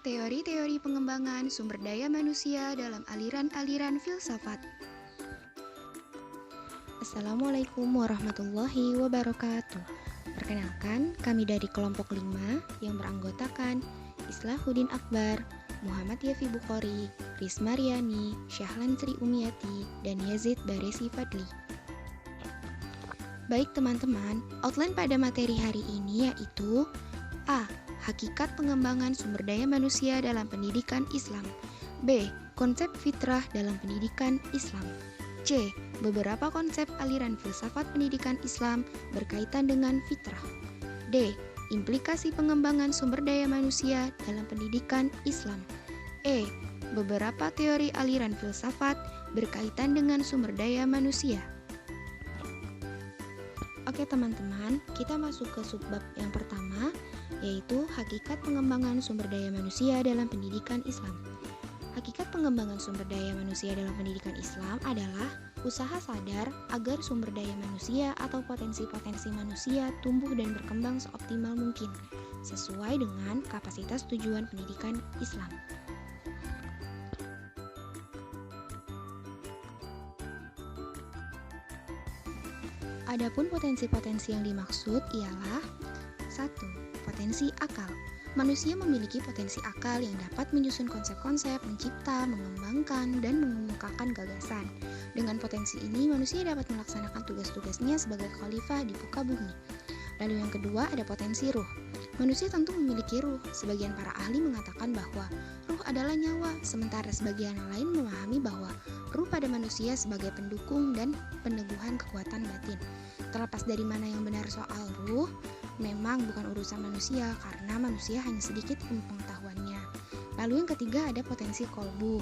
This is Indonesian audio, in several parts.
teori-teori pengembangan sumber daya manusia dalam aliran-aliran filsafat. Assalamualaikum warahmatullahi wabarakatuh. Perkenalkan, kami dari kelompok 5 yang beranggotakan Islahuddin Akbar, Muhammad Yafi Bukhari, Risma Riani, Syahlan Sri Umiati, dan Yazid Baresi Fadli. Baik teman-teman, outline pada materi hari ini yaitu A. Hakikat pengembangan sumber daya manusia dalam pendidikan Islam. B. Konsep fitrah dalam pendidikan Islam. C. Beberapa konsep aliran filsafat pendidikan Islam berkaitan dengan fitrah. D. Implikasi pengembangan sumber daya manusia dalam pendidikan Islam. E. Beberapa teori aliran filsafat berkaitan dengan sumber daya manusia. Oke teman-teman, kita masuk ke subbab yang pertama, yaitu hakikat pengembangan sumber daya manusia dalam pendidikan Islam. Hakikat pengembangan sumber daya manusia dalam pendidikan Islam adalah usaha sadar agar sumber daya manusia atau potensi-potensi manusia tumbuh dan berkembang seoptimal mungkin, sesuai dengan kapasitas tujuan pendidikan Islam. Adapun potensi-potensi yang dimaksud ialah 1. Potensi akal. Manusia memiliki potensi akal yang dapat menyusun konsep-konsep, mencipta, mengembangkan, dan mengemukakan gagasan. Dengan potensi ini, manusia dapat melaksanakan tugas-tugasnya sebagai khalifah di muka bumi. Lalu yang kedua ada potensi ruh. Manusia tentu memiliki ruh. Sebagian para ahli mengatakan bahwa ruh adalah nyawa, sementara sebagian lain memahami bahwa ruh pada manusia sebagai pendukung dan peneguhan kekuatan batin. Terlepas dari mana yang benar soal ruh, memang bukan urusan manusia karena manusia hanya sedikit pengetahuannya. Lalu yang ketiga ada potensi kolbu.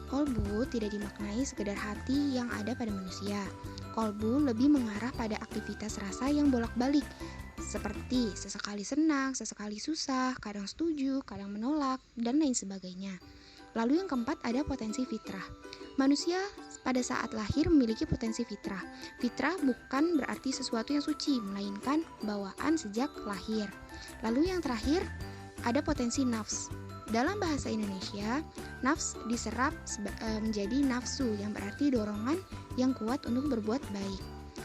Kolbu tidak dimaknai sekedar hati yang ada pada manusia. Kolbu lebih mengarah pada aktivitas rasa yang bolak-balik, seperti sesekali senang, sesekali susah, kadang setuju, kadang menolak, dan lain sebagainya. Lalu yang keempat ada potensi fitrah. Manusia pada saat lahir memiliki potensi fitrah. Fitrah bukan berarti sesuatu yang suci, melainkan bawaan sejak lahir. Lalu yang terakhir ada potensi nafs. Dalam bahasa Indonesia, nafs diserap menjadi nafsu yang berarti dorongan yang kuat untuk berbuat baik.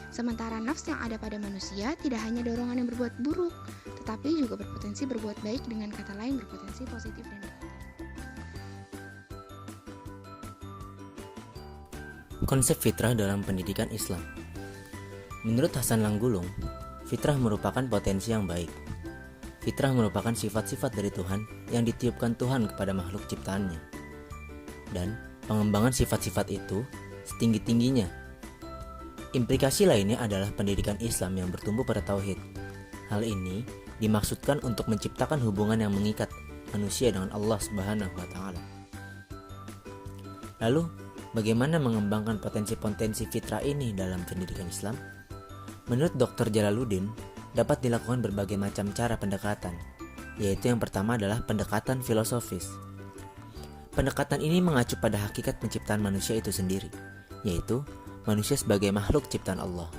Sementara nafs yang ada pada manusia tidak hanya dorongan yang berbuat buruk, tetapi juga berpotensi berbuat baik, dengan kata lain berpotensi positif dan negatif. Konsep fitrah dalam pendidikan Islam. Menurut Hasan Langgulung, fitrah merupakan potensi yang baik. Fitrah merupakan sifat-sifat dari Tuhan yang ditiupkan Tuhan kepada makhluk ciptaannya. Dan pengembangan sifat-sifat itu setinggi-tingginya. Implikasi lainnya adalah pendidikan Islam yang bertumbuh pada tauhid. Hal ini dimaksudkan untuk menciptakan hubungan yang mengikat manusia dengan Allah Subhanahu wa taala. Lalu, bagaimana mengembangkan potensi-potensi fitrah ini dalam pendidikan Islam? Menurut Dr. Jalaluddin, dapat dilakukan berbagai macam cara pendekatan, yaitu yang pertama adalah pendekatan filosofis. Pendekatan ini mengacu pada hakikat penciptaan manusia itu sendiri, yaitu manusia sebagai makhluk ciptaan Allah.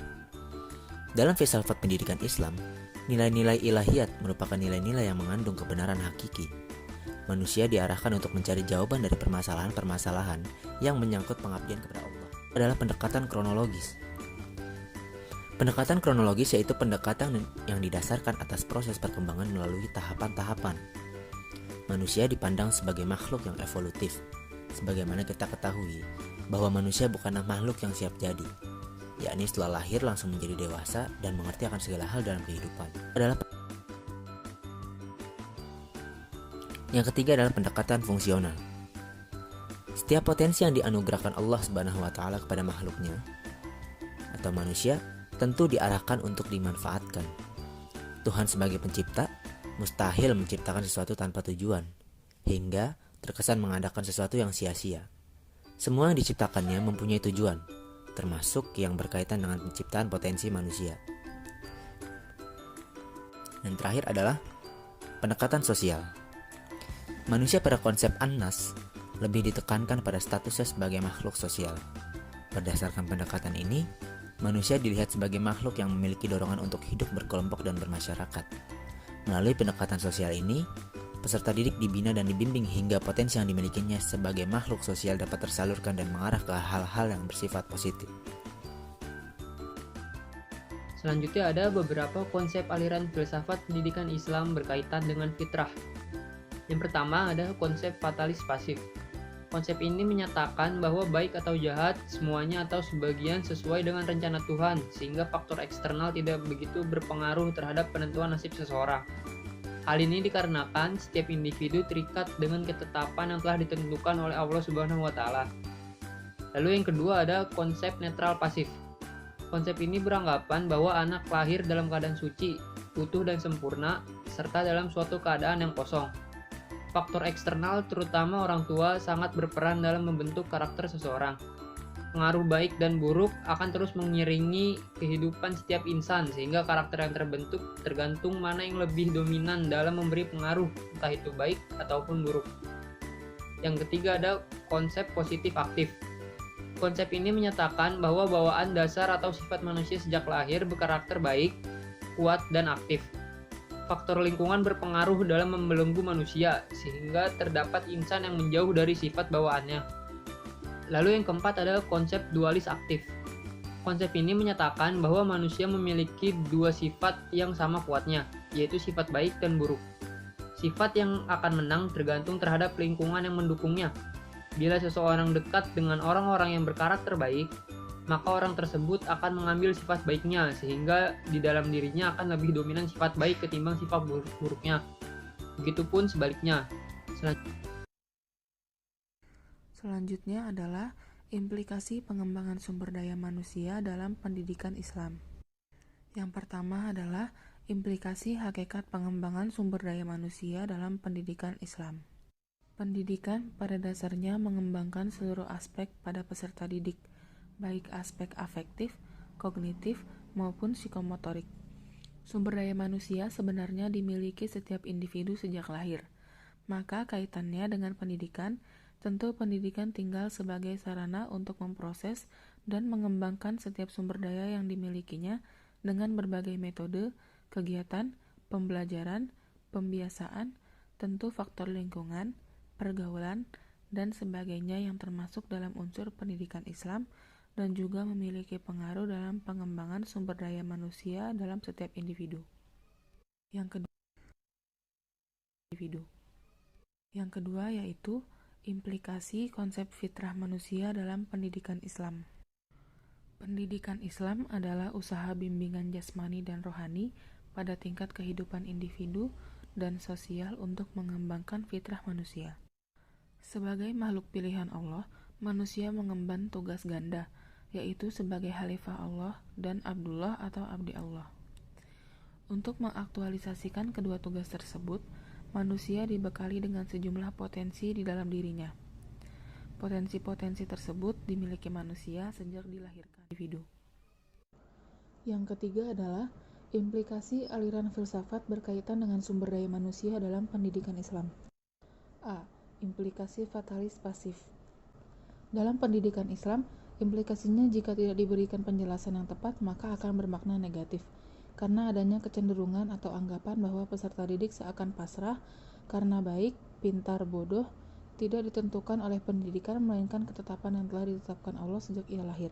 Dalam filsafat pendidikan Islam, nilai-nilai ilahiyat merupakan nilai-nilai yang mengandung kebenaran hakiki. Manusia diarahkan untuk mencari jawaban dari permasalahan-permasalahan yang menyangkut pengabdian kepada Allah. Adalah pendekatan kronologis. Pendekatan kronologis yaitu pendekatan yang didasarkan atas proses perkembangan melalui tahapan-tahapan. Manusia dipandang sebagai makhluk yang evolutif. Sebagaimana kita ketahui bahwa manusia bukanlah makhluk yang siap jadi, yakni setelah lahir langsung menjadi dewasa dan mengerti akan segala hal dalam kehidupan. Yang ketiga adalah pendekatan fungsional. Setiap potensi yang dianugerahkan Allah Subhanahu wa taala kepada makhluknya atau manusia tentu diarahkan untuk dimanfaatkan. Tuhan sebagai pencipta mustahil menciptakan sesuatu tanpa tujuan, hingga terkesan mengadakan sesuatu yang sia-sia. Semua yang diciptakannya mempunyai tujuan, termasuk yang berkaitan dengan penciptaan potensi manusia. Dan terakhir adalah pendekatan sosial. Manusia pada konsep An-Nas lebih ditekankan pada statusnya sebagai makhluk sosial. Berdasarkan pendekatan ini, manusia dilihat sebagai makhluk yang memiliki dorongan untuk hidup berkelompok dan bermasyarakat. Melalui pendekatan sosial ini, Peserta didik dibina dan dibimbing hingga potensi yang dimilikinya sebagai makhluk sosial dapat tersalurkan dan mengarah ke hal-hal yang bersifat positif. Selanjutnya ada beberapa konsep aliran filsafat pendidikan Islam berkaitan dengan fitrah. Yang pertama ada konsep fatalis pasif. Konsep ini menyatakan bahwa baik atau jahat, semuanya atau sebagian sesuai dengan rencana Tuhan, sehingga faktor eksternal tidak begitu berpengaruh terhadap penentuan nasib seseorang. Hal ini dikarenakan setiap individu terikat dengan ketetapan yang telah ditentukan oleh Allah Subhanahu wa Ta'ala. Lalu yang kedua ada konsep netral pasif. Konsep ini beranggapan bahwa anak lahir dalam keadaan suci, utuh dan sempurna, serta dalam suatu keadaan yang kosong. Faktor eksternal, terutama orang tua, sangat berperan dalam membentuk karakter seseorang. Pengaruh baik dan buruk akan terus mengiringi kehidupan setiap insan, sehingga karakter yang terbentuk tergantung mana yang lebih dominan dalam memberi pengaruh, entah itu baik ataupun buruk. Yang ketiga ada konsep positif aktif. Konsep ini menyatakan bahwa bawaan dasar atau sifat manusia sejak lahir berkarakter baik, kuat, dan aktif. Faktor lingkungan berpengaruh dalam membelenggu manusia, sehingga terdapat insan yang menjauh dari sifat bawaannya. Lalu yang keempat adalah konsep dualis aktif. Konsep ini menyatakan bahwa manusia memiliki dua sifat yang sama kuatnya, yaitu sifat baik dan buruk. Sifat yang akan menang tergantung terhadap lingkungan yang mendukungnya. Bila seseorang dekat dengan orang-orang yang berkarakter baik, maka orang tersebut akan mengambil sifat baiknya, sehingga di dalam dirinya akan lebih dominan sifat baik ketimbang sifat buruknya. Begitupun sebaliknya. Selanjutnya adalah implikasi pengembangan sumber daya manusia dalam pendidikan Islam. Yang pertama adalah implikasi hakikat pengembangan sumber daya manusia dalam pendidikan Islam. Pendidikan pada dasarnya mengembangkan seluruh aspek pada peserta didik, baik aspek afektif, kognitif, maupun psikomotorik. Sumber daya manusia sebenarnya dimiliki setiap individu sejak lahir. Maka kaitannya dengan pendidikan, tentu pendidikan tinggal sebagai sarana untuk memproses dan mengembangkan setiap sumber daya yang dimilikinya dengan berbagai metode, kegiatan, pembelajaran, pembiasaan, tentu faktor lingkungan, pergaulan, dan sebagainya yang termasuk dalam unsur pendidikan Islam dan juga memiliki pengaruh dalam pengembangan sumber daya manusia dalam setiap individu. Yang kedua yaitu implikasi konsep fitrah manusia dalam pendidikan Islam. Pendidikan Islam adalah usaha bimbingan jasmani dan rohani pada tingkat kehidupan individu dan sosial untuk mengembangkan fitrah manusia. Sebagai makhluk pilihan Allah, manusia mengemban tugas ganda, yaitu sebagai khalifah Allah dan Abdullah atau abdi Allah. Untuk mengaktualisasikan kedua tugas tersebut, manusia dibekali dengan sejumlah potensi di dalam dirinya. Potensi-potensi tersebut dimiliki manusia sejak dilahirkan individu. Yang ketiga adalah implikasi aliran filsafat berkaitan dengan sumber daya manusia dalam pendidikan Islam. A. Implikasi fatalis pasif. Dalam pendidikan Islam, implikasinya jika tidak diberikan penjelasan yang tepat maka akan bermakna negatif, karena adanya kecenderungan atau anggapan bahwa peserta didik seakan pasrah karena baik, pintar, bodoh tidak ditentukan oleh pendidikan melainkan ketetapan yang telah ditetapkan Allah sejak ia lahir.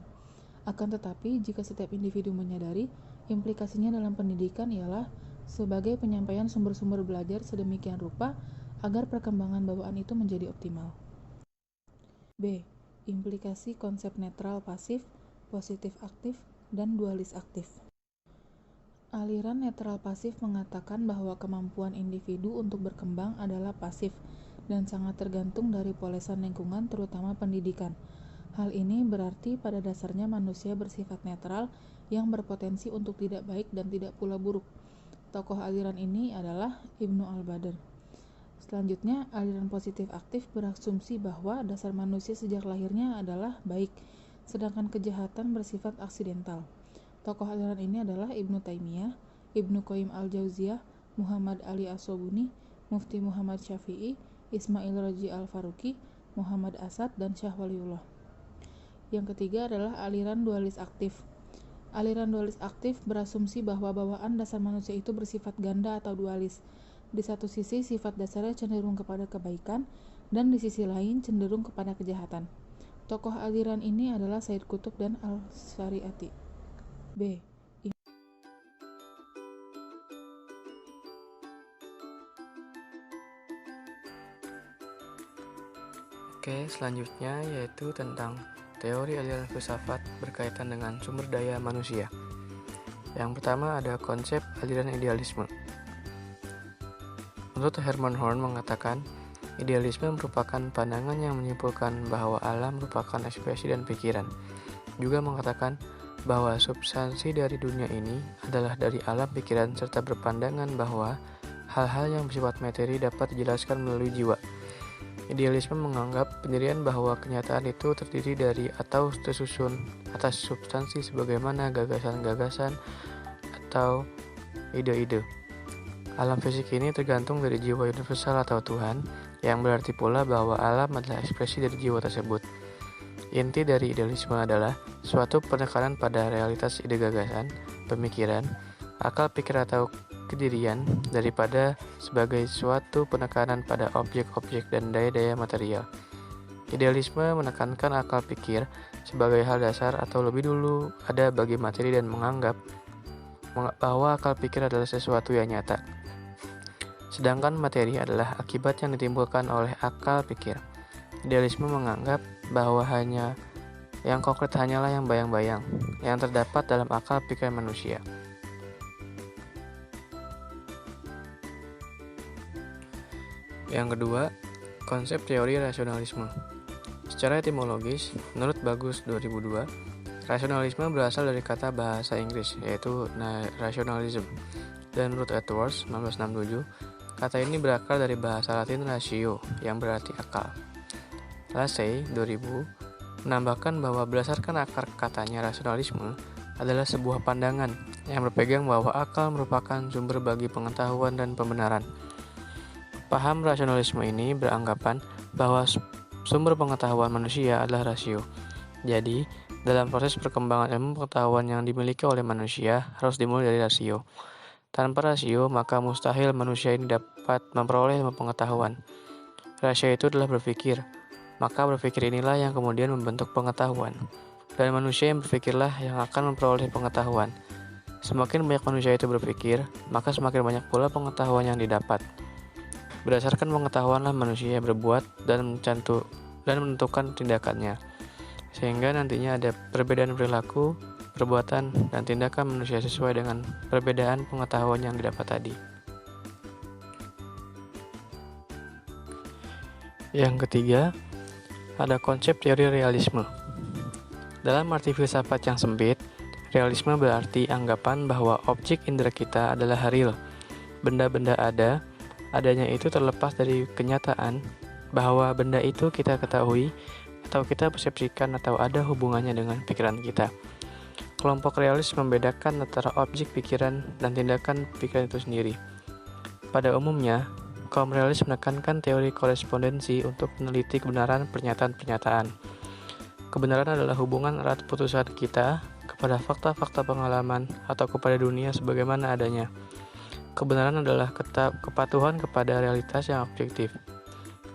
Akan tetapi, jika setiap individu menyadari implikasinya dalam pendidikan ialah sebagai penyampaian sumber-sumber belajar sedemikian rupa agar perkembangan bawaan itu menjadi optimal. B. Implikasi konsep netral pasif, positif aktif, dan dualis aktif. Aliran netral pasif mengatakan bahwa kemampuan individu untuk berkembang adalah pasif dan sangat tergantung dari polesan lingkungan terutama pendidikan. Hal ini berarti pada dasarnya manusia bersifat netral yang berpotensi untuk tidak baik dan tidak pula buruk. Tokoh aliran ini adalah Ibnu Al-Badr. Selanjutnya, aliran positif aktif berasumsi bahwa dasar manusia sejak lahirnya adalah baik, sedangkan kejahatan bersifat aksidental. Tokoh aliran ini adalah Ibnu Taimiyah, Ibnu Qayyim Al-Jauziyah, Muhammad Ali As-Sobuni, Mufti Muhammad Syafi'i, Ismail Raji Al-Faruqi, Muhammad Asad, dan Syah Waliullah. Yang ketiga adalah aliran dualis aktif. Aliran dualis aktif berasumsi bahwa bawaan dasar manusia itu bersifat ganda atau dualis. Di satu sisi, sifat dasarnya cenderung kepada kebaikan, dan di sisi lain cenderung kepada kejahatan. Tokoh aliran ini adalah Said Qutb dan Al-Syariati. B. Oke, selanjutnya yaitu tentang teori aliran filsafat berkaitan dengan sumber daya manusia. Yang pertama ada konsep aliran idealisme. Menurut Hermann Horn mengatakan, idealisme merupakan pandangan yang menyimpulkan bahwa alam merupakan ekspresi dan pikiran. Juga mengatakan bahwa substansi dari dunia ini adalah dari alam pikiran serta berpandangan bahwa hal-hal yang bersifat materi dapat dijelaskan melalui jiwa. Idealisme menganggap pendirian bahwa kenyataan itu terdiri dari atau tersusun atas substansi sebagaimana gagasan-gagasan atau ide-ide. Alam fisik ini tergantung dari jiwa universal atau Tuhan, yang berarti pula bahwa alam adalah ekspresi dari jiwa tersebut. Inti dari idealisme adalah suatu penekanan pada realitas ide gagasan, pemikiran, akal pikir atau kedirian daripada sebagai suatu penekanan pada objek-objek dan daya-daya material. Idealisme menekankan akal pikir sebagai hal dasar atau lebih dulu ada bagi materi dan menganggap bahwa akal pikir adalah sesuatu yang nyata. Sedangkan materi adalah akibat yang ditimbulkan oleh akal pikir. Idealisme menganggap bahwa hanya yang konkret hanyalah yang bayang-bayang yang terdapat dalam akal pikiran manusia. Yang kedua, konsep teori rasionalisme. Secara etimologis, menurut Bagus 2002, rasionalisme berasal dari kata bahasa Inggris yaitu rationalism. Dan menurut Edwards 1967, kata ini berakar dari bahasa Latin ratio yang berarti akal. Lassay 2000 menambahkan bahwa berdasarkan akar katanya rasionalisme adalah sebuah pandangan yang berpegang bahwa akal merupakan sumber bagi pengetahuan dan pembenaran. Paham rasionalisme ini beranggapan bahwa sumber pengetahuan manusia adalah rasio. Jadi, dalam proses perkembangan ilmu pengetahuan yang dimiliki oleh manusia harus dimulai dari rasio. Tanpa rasio, maka mustahil manusia ini dapat memperoleh ilmu pengetahuan. Rasio itu adalah berpikir, maka berpikir inilah yang kemudian membentuk pengetahuan. Dan manusia yang berpikirlah yang akan memperoleh pengetahuan. Semakin banyak manusia itu berpikir, maka semakin banyak pula pengetahuan yang didapat. Berdasarkan pengetahuanlah manusia berbuat dan menentukan tindakannya, sehingga nantinya ada perbedaan perilaku, perbuatan, dan tindakan manusia sesuai dengan perbedaan pengetahuan yang didapat tadi. Yang ketiga, ada konsep teori realisme. Dalam arti filsafat yang sempit, realisme berarti anggapan bahwa objek indera kita adalah real. Benda-benda adanya itu terlepas dari kenyataan bahwa benda itu kita ketahui atau kita persepsikan atau ada hubungannya dengan pikiran kita. Kelompok realis membedakan antara objek pikiran dan tindakan pikiran itu sendiri. Pada umumnya, kaum realis menekankan teori korespondensi untuk meneliti kebenaran pernyataan-pernyataan. Kebenaran adalah hubungan erat putusan kita kepada fakta-fakta pengalaman atau kepada dunia sebagaimana adanya. Kebenaran adalah kepatuhan kepada realitas yang objektif.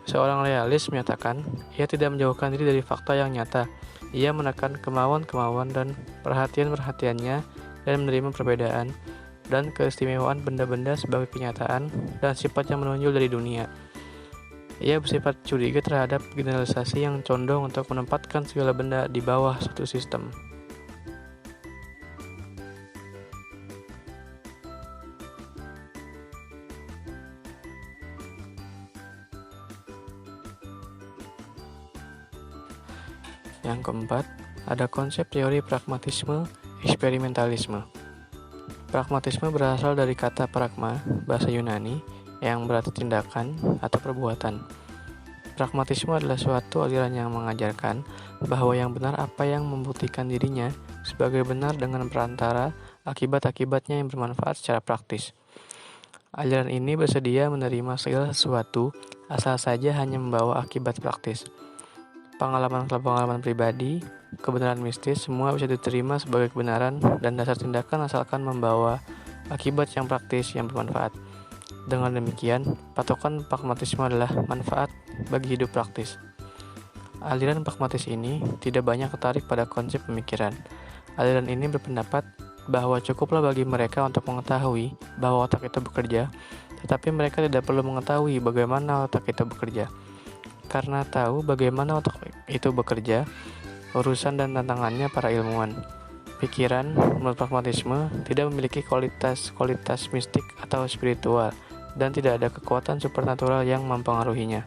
Seorang realis menyatakan, ia tidak menjauhkan diri dari fakta yang nyata. Ia menekan kemauan-kemauan dan perhatian-perhatiannya dan menerima perbedaan dan keistimewaan benda-benda sebagai kenyataan dan sifat yang menonjol dari dunia. Ia bersifat curiga terhadap generalisasi yang condong untuk menempatkan segala benda di bawah suatu sistem. Yang keempat, ada konsep teori pragmatisme eksperimentalisme. Pragmatisme berasal dari kata pragma, bahasa Yunani, yang berarti tindakan atau perbuatan. Pragmatisme adalah suatu aliran yang mengajarkan bahwa yang benar apa yang membuktikan dirinya sebagai benar dengan perantara akibat-akibatnya yang bermanfaat secara praktis. Aliran ini bersedia menerima segala sesuatu asal saja hanya membawa akibat praktis. Pengalaman pribadi, kebenaran mistis, semua bisa diterima sebagai kebenaran dan dasar tindakan asalkan membawa akibat yang praktis yang bermanfaat. Dengan demikian, patokan pragmatisme adalah manfaat bagi hidup praktis. Aliran pragmatis ini tidak banyak tertarik pada konsep pemikiran. Aliran ini berpendapat bahwa cukuplah bagi mereka untuk mengetahui bahwa otak itu bekerja, tetapi mereka tidak perlu mengetahui bagaimana otak itu bekerja. Karena tahu bagaimana otak itu bekerja, urusan dan tantangannya para ilmuwan. Pikiran menurut pragmatisme tidak memiliki kualitas mistik atau spiritual, dan tidak ada kekuatan supernatural yang mempengaruhinya.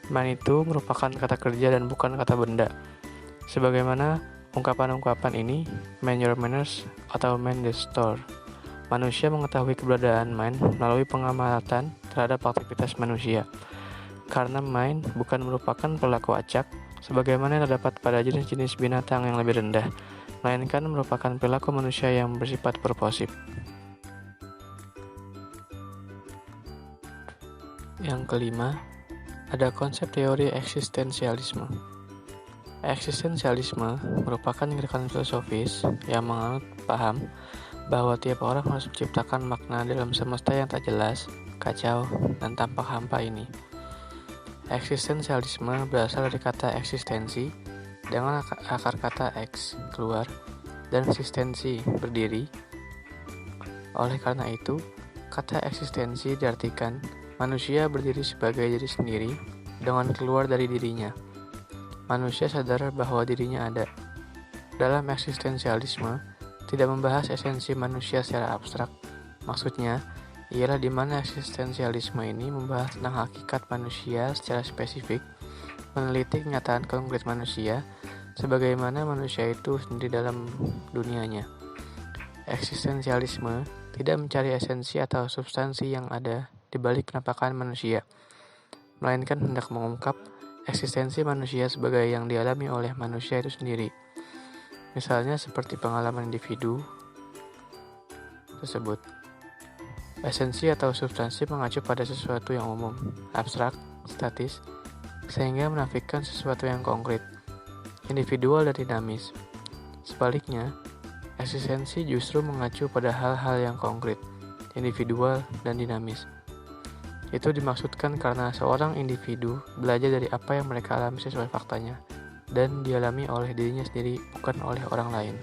Mind itu merupakan kata kerja dan bukan kata benda. Sebagaimana ungkapan-ungkapan ini, mind your manners atau mind the store. Manusia mengetahui keberadaan mind melalui pengamatan terhadap aktivitas manusia. Karena mind bukan merupakan perilaku acak, sebagaimana yang terdapat pada jenis-jenis binatang yang lebih rendah, melainkan merupakan perilaku manusia yang bersifat purposif. Yang kelima, ada konsep teori eksistensialisme. Eksistensialisme merupakan gerakan filosofis yang menganut paham bahwa tiap orang harus menciptakan makna dalam semesta yang tak jelas, kacau, dan tampak hampa ini. Eksistensialisme berasal dari kata eksistensi dengan akar kata ex, keluar, dan eksistensi, berdiri. Oleh karena itu, kata eksistensi diartikan manusia berdiri sebagai diri sendiri dengan keluar dari dirinya. Manusia sadar bahwa dirinya ada. Dalam eksistensialisme, tidak membahas esensi manusia secara abstrak. Maksudnya, ialah di mana eksistensialisme ini membahas tentang hakikat manusia secara spesifik, meneliti kenyataan konkret manusia, sebagaimana manusia itu sendiri dalam dunianya. Eksistensialisme tidak mencari esensi atau substansi yang ada di balik penampakan manusia, melainkan hendak mengungkap eksistensi manusia sebagai yang dialami oleh manusia itu sendiri. Misalnya seperti pengalaman individu tersebut. Esensi atau substansi mengacu pada sesuatu yang umum, abstrak, statis, sehingga menafikan sesuatu yang konkret, individual dan dinamis. Sebaliknya, eksistensi justru mengacu pada hal-hal yang konkret, individual dan dinamis. Itu dimaksudkan karena seorang individu belajar dari apa yang mereka alami sesuai faktanya, dan dialami oleh dirinya sendiri, bukan oleh orang lain.